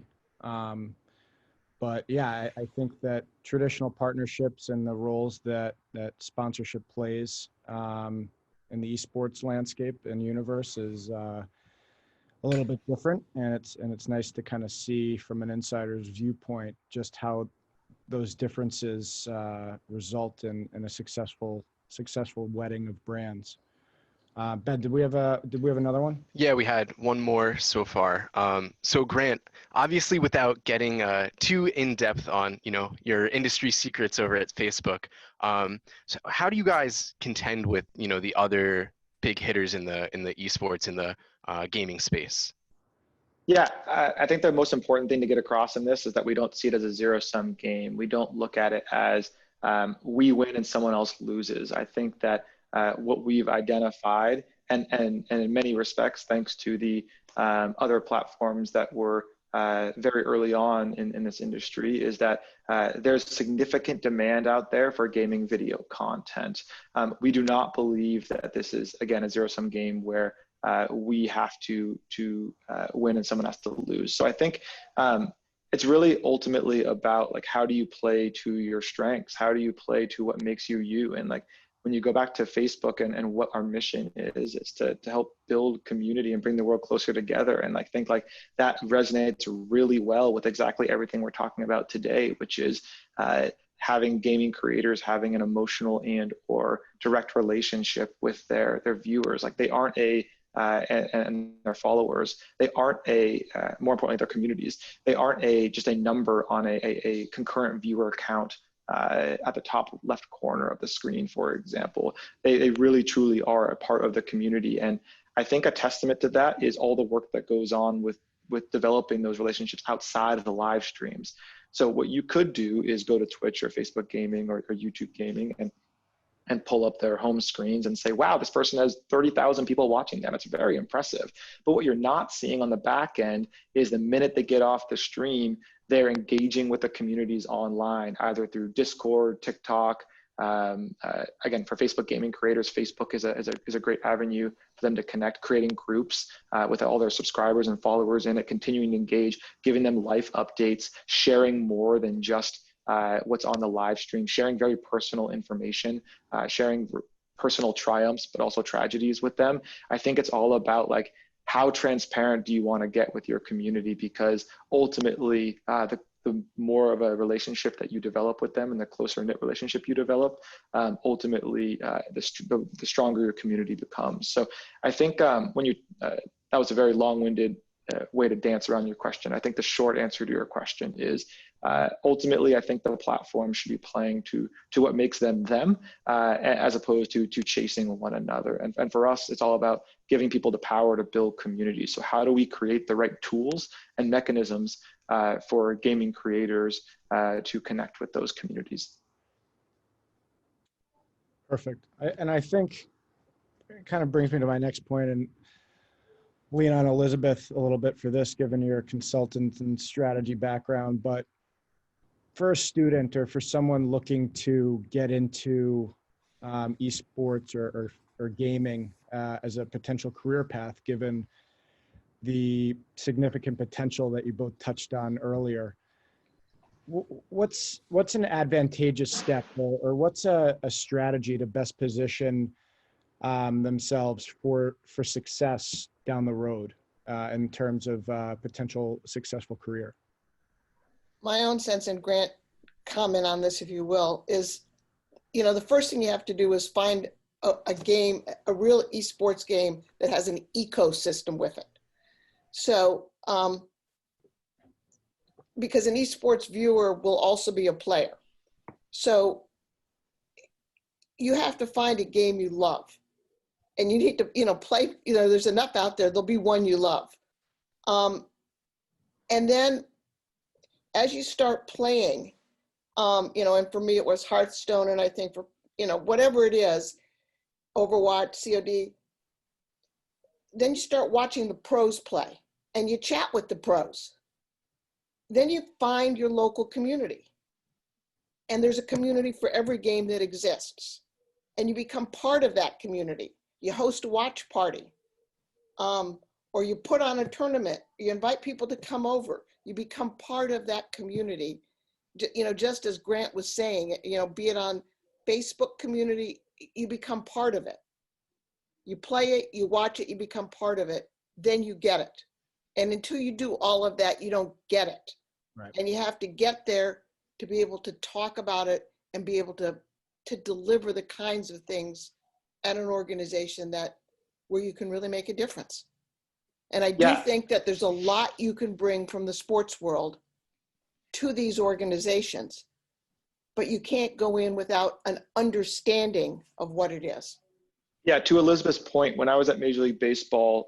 But yeah, I think that traditional partnerships and the roles that sponsorship plays in the esports landscape and universe is a little bit different, and it's nice to kind of see from an insider's viewpoint just how those differences result in a successful wedding of brands. Ben, did we have another one? Yeah, we had one more so far. So Grant, obviously without getting too in-depth on, your industry secrets over at Facebook, so how do you guys contend with, the other big hitters in the esports, in the gaming space? Yeah, I think the most important thing to get across in this is that we don't see it as a zero-sum game. We don't look at it as we win and someone else loses. I think that what we've identified, and in many respects, thanks to the other platforms that were very early on in this industry, is that there's significant demand out there for gaming video content. We do not believe that this is, again, a zero-sum game where we have to win and someone has to lose. So I think it's really ultimately about, like, how do you play to your strengths? How do you play to what makes you you? And like, when you go back to Facebook and what our mission is, it's to help build community and bring the world closer together. And I think like that resonates really well with exactly everything we're talking about today, which is having gaming creators having an emotional and or direct relationship with their viewers. Like, they aren't and their followers, they aren't more importantly, their communities, they aren't just a number on a concurrent viewer count at the top left corner of the screen, for example. They really truly are a part of the community. And I think a testament to that is all the work that goes on with developing those relationships outside of the live streams. So what you could do is go to Twitch or Facebook Gaming or YouTube Gaming and pull up their home screens and say, wow, this person has 30,000 people watching them. It's very impressive. But what you're not seeing on the back end is the minute they get off the stream, they're engaging with the communities online, either through Discord, TikTok, again, for Facebook gaming creators, Facebook is a great avenue for them to connect, creating groups with all their subscribers and followers in it, continuing to engage, giving them life updates, sharing more than just what's on the live stream, sharing very personal information, sharing personal triumphs, but also tragedies with them. I think it's all about like, how transparent do you want to get with your community? Because ultimately, the more of a relationship that you develop with them and the closer knit relationship you develop, ultimately, the stronger your community becomes. So I think when you, that was a very long-winded way to dance around your question. I think the short answer to your question is, ultimately, I think the platform should be playing to what makes them them, as opposed to chasing one another. And for us, it's all about giving people the power to build communities. So how do we create the right tools and mechanisms for gaming creators to connect with those communities? Perfect. And I think it kind of brings me to my next point, and lean on Elizabeth a little bit for this, given your consultant and strategy background. But for a student or for someone looking to get into esports or gaming as a potential career path, given the significant potential that you both touched on earlier, what's an advantageous step, or what's a strategy to best position themselves for success down the road in terms of potential successful career? My own sense, and Grant, comment on this if you will, is, the first thing you have to do is find a game, a real esports game that has an ecosystem with it. So, because an esports viewer will also be a player. So you have to find a game you love, and you need to, play, there's enough out there, there'll be one you love. And then as you start playing, and for me, it was Hearthstone, and I think for, whatever it is, Overwatch, COD, then you start watching the pros play and you chat with the pros. Then you find your local community, and there's a community for every game that exists, and you become part of that community. You host a watch party, or you put on a tournament, you invite people to come over, you become part of that community. Just as Grant was saying, be it on Facebook community, you become part of it. You play it, you watch it, you become part of it, then you get it. And until you do all of that, you don't get it. Right. And you have to get there to be able to talk about it and be able to deliver the kinds of things at an organization where you can really make a difference. And I do think that there's a lot you can bring from the sports world to these organizations, but you can't go in without an understanding of what it is. Yeah, to Elizabeth's point, when I was at Major League Baseball,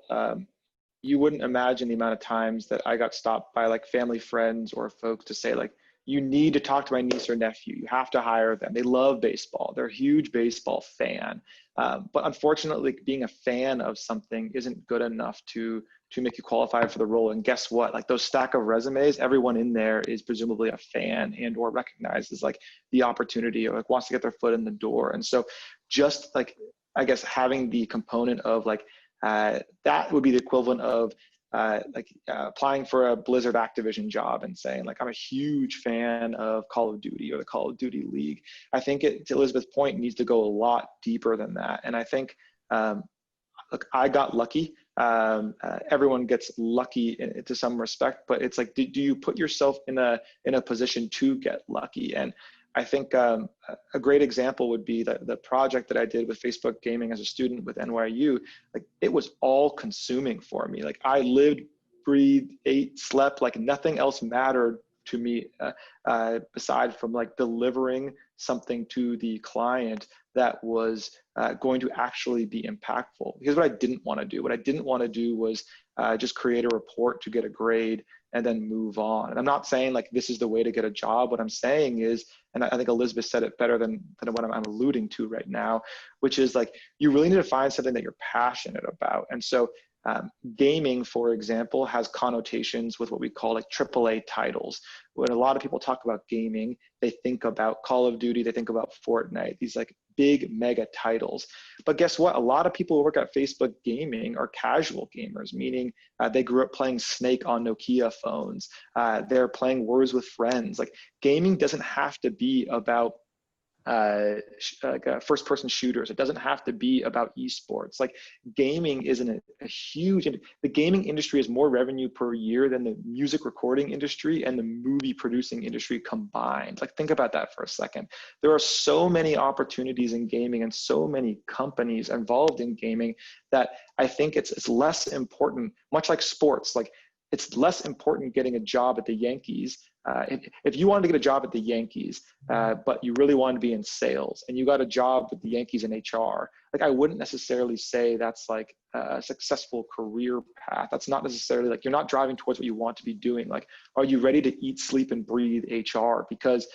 you wouldn't imagine the amount of times that I got stopped by like family friends or folks to say like, you need to talk to my niece or nephew. You have to hire them. They love baseball. They're a huge baseball fan. But unfortunately, being a fan of something isn't good enough to make you qualify for the role. And guess what? Like those stack of resumes, everyone in there is presumably a fan and or recognizes like the opportunity or like wants to get their foot in the door. And so just like, I guess having the component of like, that would be the equivalent of applying for a Blizzard Activision job and saying like, I'm a huge fan of Call of Duty or the Call of Duty League. I think to Elizabeth's point, needs to go a lot deeper than that. And I think, look, I got lucky. Everyone gets lucky to some respect, but it's like, do you put yourself in a position to get lucky? And I think a great example would be the project that I did with Facebook Gaming as a student with NYU. Like it was all consuming for me. Like I lived, breathed, ate, slept, like nothing else mattered to me aside from like delivering something to the client that was going to actually be impactful. Here's what I didn't want to do. What I didn't want to do was just create a report to get a grade and then move on. And I'm not saying like this is the way to get a job. What I'm saying is, and I think Elizabeth said it better than what I'm alluding to right now, which is like, you really need to find something that you're passionate about. And so Gaming, for example, has connotations with what we call like AAA titles. When a lot of people talk about gaming, they think about Call of Duty, they think about Fortnite, these like big mega titles. But guess what? A lot of people who work at Facebook Gaming are casual gamers, meaning they grew up playing Snake on Nokia phones. They're playing Words with Friends. Like, gaming doesn't have to be about first-person shooters. It doesn't have to be about esports. Like, gaming isn't a huge. The gaming industry is more revenue per year than the music recording industry and the movie producing industry combined. Like, think about that for a second. There are so many opportunities in gaming and so many companies involved in gaming that I think it's less important. Much like sports, like, it's less important getting a job at the Yankees. If you wanted to get a job at the Yankees, but you really wanted to be in sales and you got a job with the Yankees in HR, like, I wouldn't necessarily say that's like a successful career path. That's not necessarily, like, you're not driving towards what you want to be doing. Like, are you ready to eat, sleep, and breathe HR? Because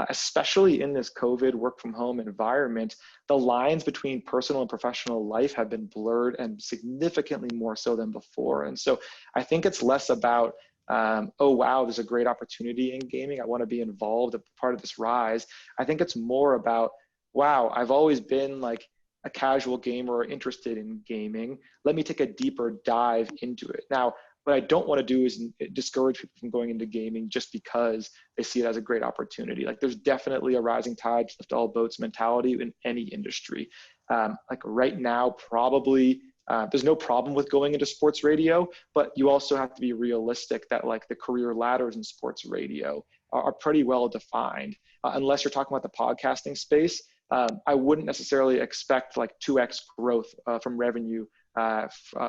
especially in this COVID work from home environment, the lines between personal and professional life have been blurred, and significantly more so than before. And so I think it's less about, oh, wow, there's a great opportunity in gaming, I want to be involved, a part of this rise. I think it's more about, wow, I've always been like a casual gamer or interested in gaming. Let me take a deeper dive into it. Now, what I don't want to do is discourage people from going into gaming just because they see it as a great opportunity. Like, there's definitely a rising tide lift all boats mentality in any industry. Like, right now, probably there's no problem with going into sports radio, but you also have to be realistic that, like, the career ladders in sports radio are pretty well defined. Unless you're talking about the podcasting space, I wouldn't necessarily expect like 2x growth from revenue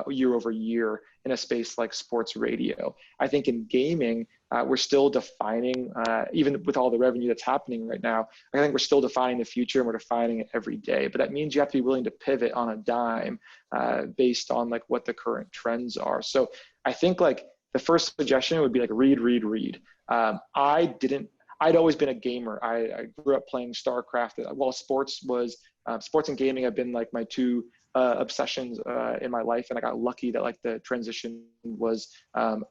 year over year in a space like sports radio. I think in gaming, we're still defining, even with all the revenue that's happening right now, I think we're still defining the future, and we're defining it every day. But that means you have to be willing to pivot on a dime based on like what the current trends are. So I think like the first suggestion would be like read. I'd always been a gamer. I grew up playing StarCraft. While sports and gaming have been like my two obsessions in my life, and I got lucky that like the transition was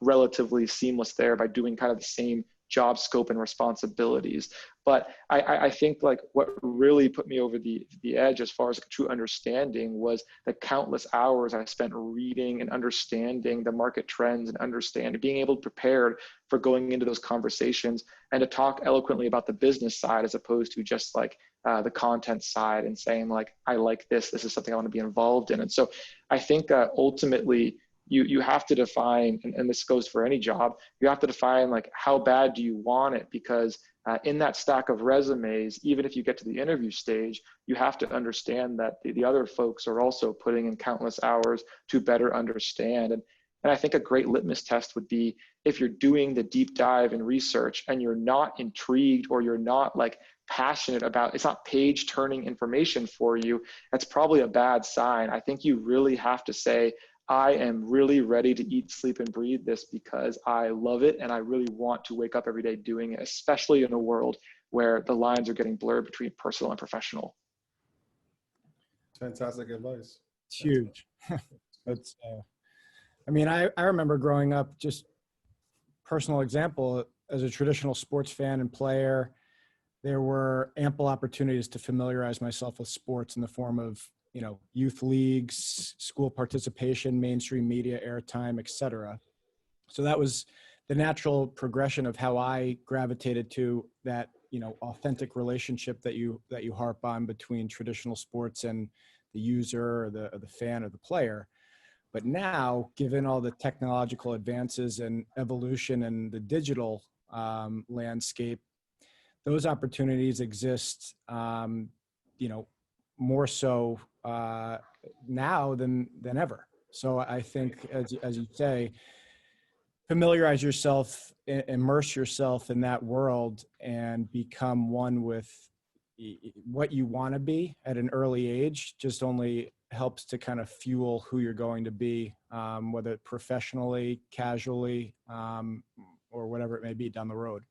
relatively seamless there by doing kind of the same job scope and responsibilities. But I think like what really put me over the edge as far as true understanding was the countless hours I spent reading and understanding the market trends, and being able to prepare for going into those conversations and to talk eloquently about the business side as opposed to just like the content side and saying like, I like this is something I want to be involved in. And so I think ultimately you have to define, and this goes for any job, you have to define like, how bad do you want it? Because in that stack of resumes, even if you get to the interview stage, you have to understand that the other folks are also putting in countless hours to better understand. And I think a great litmus test would be if you're doing the deep dive and research and you're not intrigued, or you're not like passionate about, it's not page turning information for you, that's probably a bad sign. I think you really have to say, I am really ready to eat, sleep, and breathe this because I love it and I really want to wake up every day doing it, especially in a world where the lines are getting blurred between personal and professional. Fantastic advice. It's huge. That's, I mean, I remember growing up, just personal example, as a traditional sports fan and player, there were ample opportunities to familiarize myself with sports in the form of, you know, youth leagues, school participation, mainstream media airtime, etc. So that was the natural progression of how I gravitated to that, you know, authentic relationship that you harp on between traditional sports and the user or the fan or the player. But now, given all the technological advances and evolution and the digital landscape, those opportunities exist, you know, more so now than ever. So I think, as you say, familiarize yourself, immerse yourself in that world, and become one with what you want to be at an early age. Just only helps to kind of fuel who you're going to be, whether professionally, casually, or whatever it may be down the road.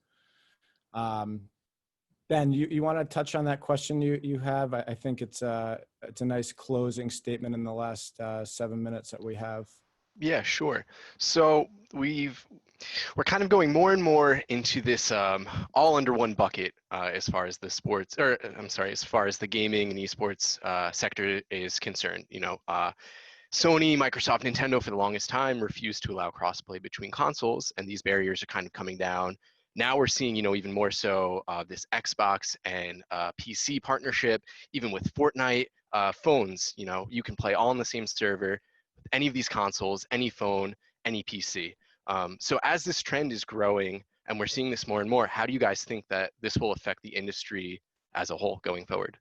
Ben, you want to touch on that question you have? I think it's a nice closing statement in the last 7 minutes that we have. Yeah, sure. So we're kind of going more and more into this all under one bucket as far as the sports, or I'm sorry, as far as the gaming and esports sector is concerned. Sony, Microsoft, Nintendo for the longest time refused to allow crossplay between consoles, and these barriers are kind of coming down. Now we're seeing, even more so this Xbox and PC partnership, even with Fortnite phones. You can play all on the same server with any of these consoles, any phone, any PC. So as this trend is growing, and we're seeing this more and more, how do you guys think that this will affect the industry as a whole going forward?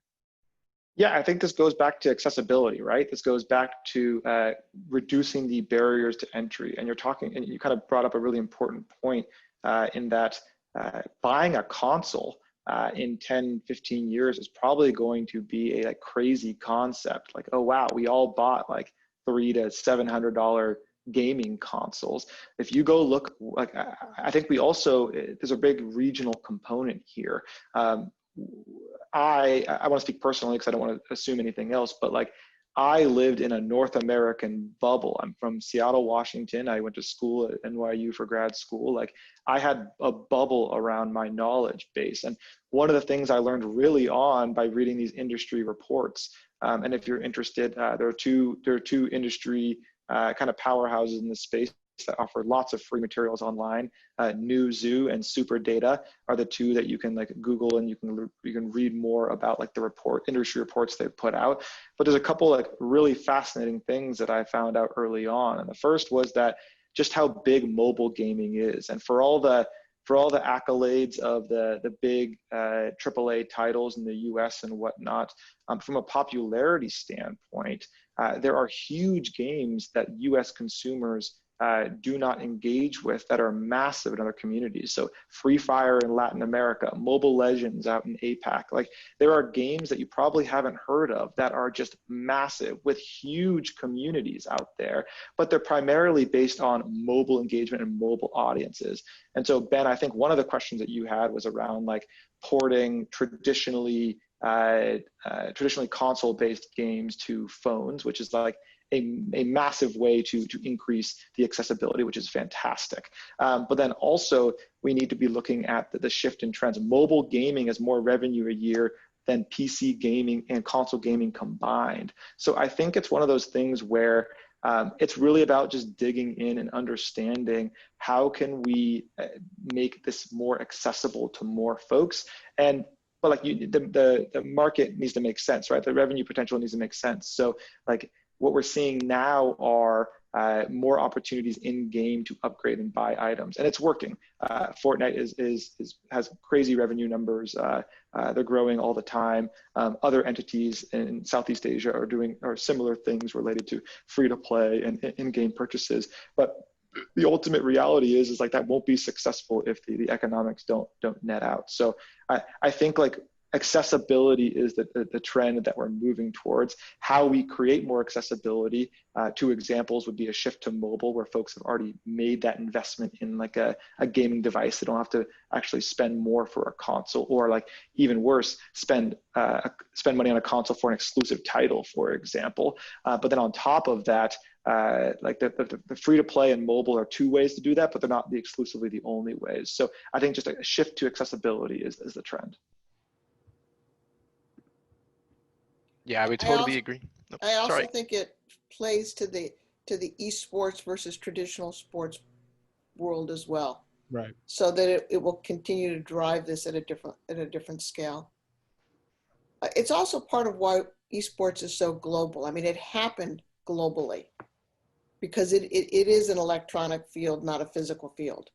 Yeah, I think this goes back to accessibility, right? This goes back to reducing the barriers to entry. And you kind of brought up a really important point in that buying a console in 10, 15 years is probably going to be a crazy concept. Like, oh wow, we all bought like $300 to $700 gaming consoles. If you go look, like I think there's a big regional component here. I want to speak personally because I don't want to assume anything else, but like I lived in a North American bubble. I'm from Seattle, Washington. I went to school at NYU for grad school. Like I had a bubble around my knowledge base. And one of the things I learned really on by reading these industry reports, and if you're interested, there are two industry kind of powerhouses in this space that offer lots of free materials online. Newzoo and Super Data are the two that you can like Google, and you can read more about like the industry reports they've put out. But there's a couple like really fascinating things that I found out early on. And the first was that just how big mobile gaming is, and for all the accolades of the big AAA titles in the US and whatnot, from a popularity standpoint, there are huge games that US consumers do not engage with that are massive in other communities. So Free Fire in Latin America, Mobile Legends out in APAC. Like there are games that you probably haven't heard of that are just massive with huge communities out there, but they're primarily based on mobile engagement and mobile audiences. And so Ben, I think one of the questions that you had was around like porting traditionally console-based games to phones, which is like a massive way to increase the accessibility, which is fantastic. But then also we need to be looking at the shift in trends. Mobile gaming has more revenue a year than PC gaming and console gaming combined. So I think it's one of those things where it's really about just digging in and understanding how can we make this more accessible to more folks. But like the market needs to make sense, right? The revenue potential needs to make sense. So like what we're seeing now are more opportunities in game to upgrade and buy items, and it's working. Fortnite has crazy revenue numbers. They're growing all the time. Other entities in Southeast Asia are doing similar things related to free to play and in-game purchases. But the ultimate reality is like that won't be successful if the economics don't net out. So I think like accessibility is the trend that we're moving towards. How we create more accessibility, two examples would be a shift to mobile, where folks have already made that investment in like a gaming device. They don't have to actually spend more for a console, or like even worse, spend money on a console for an exclusive title, for example. But then on top of that, like the free to play and mobile are two ways to do that, but they're not exclusively the only ways. So I think just a shift to accessibility is the trend. Yeah, I would totally agree. I also think it plays to the eSports versus traditional sports world as well. Right. So that it will continue to drive this at a different scale. It's also part of why eSports is so global. I mean, it happened globally because it is an electronic field, not a physical field,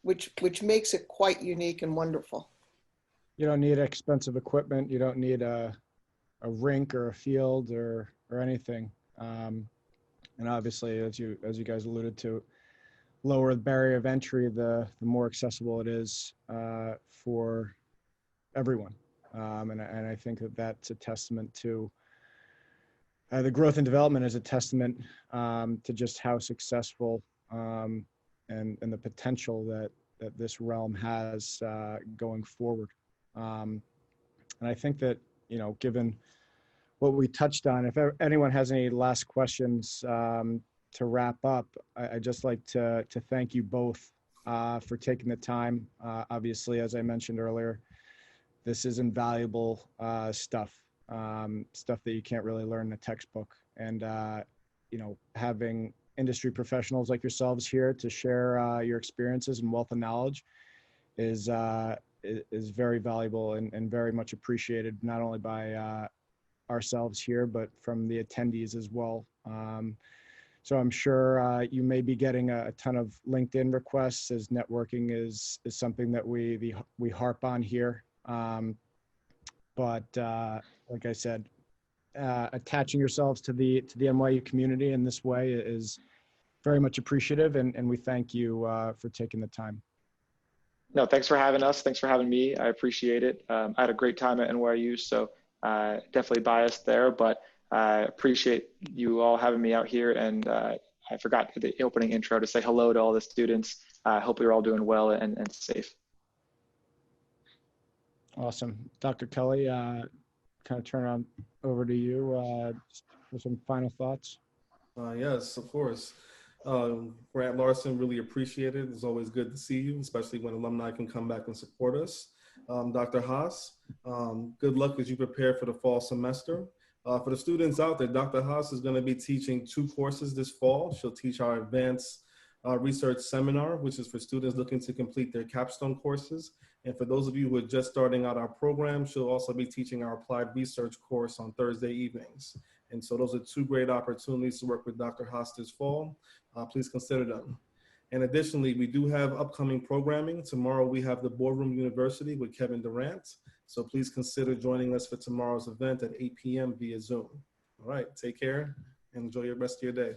which makes it quite unique and wonderful. You don't need expensive equipment. You don't need a rink or a field or anything. And obviously, as you guys alluded to, lower the barrier of entry, the more accessible it is for everyone. And I think that's a testament to the growth and development is a testament to just how successful and the potential that this realm has going forward. And I think that, given what we touched on. If anyone has any last questions to wrap up, I'd just like to thank you both for taking the time. Obviously, as I mentioned earlier, this is invaluable stuff, stuff that you can't really learn in a textbook. And, having industry professionals like yourselves here to share your experiences and wealth of knowledge is very valuable and very much appreciated, not only by ourselves here, but from the attendees as well. So I'm sure you may be getting a ton of LinkedIn requests, as networking is something that we harp on here. But like I said, attaching yourselves to the NYU community in this way is very much appreciative, and we thank you for taking the time. No, thanks for having us. Thanks for having me. I appreciate it. I had a great time at NYU, so definitely biased there, but I appreciate you all having me out here. And I forgot the opening intro to say hello to all the students. I hope you're all doing well and safe. Awesome. Dr. Kelly, kind of turn on over to you for some final thoughts. Yes, of course. Grant Larson, really appreciate it. It's always good to see you, especially when alumni can come back and support us. Dr. Haas, good luck as you prepare for the fall semester. For the students out there, Dr. Haas is going to be teaching 2 courses this fall. She'll teach our advanced research seminar, which is for students looking to complete their capstone courses. And for those of you who are just starting out our program, she'll also be teaching our applied research course on Thursday evenings. And so those are 2 great opportunities to work with Dr. Haas this fall. Please consider them. And additionally, we do have upcoming programming. Tomorrow we have the Boardroom University with Kevin Durant. So please consider joining us for tomorrow's event at 8 p.m. via Zoom. All right, take care and enjoy the rest of your day.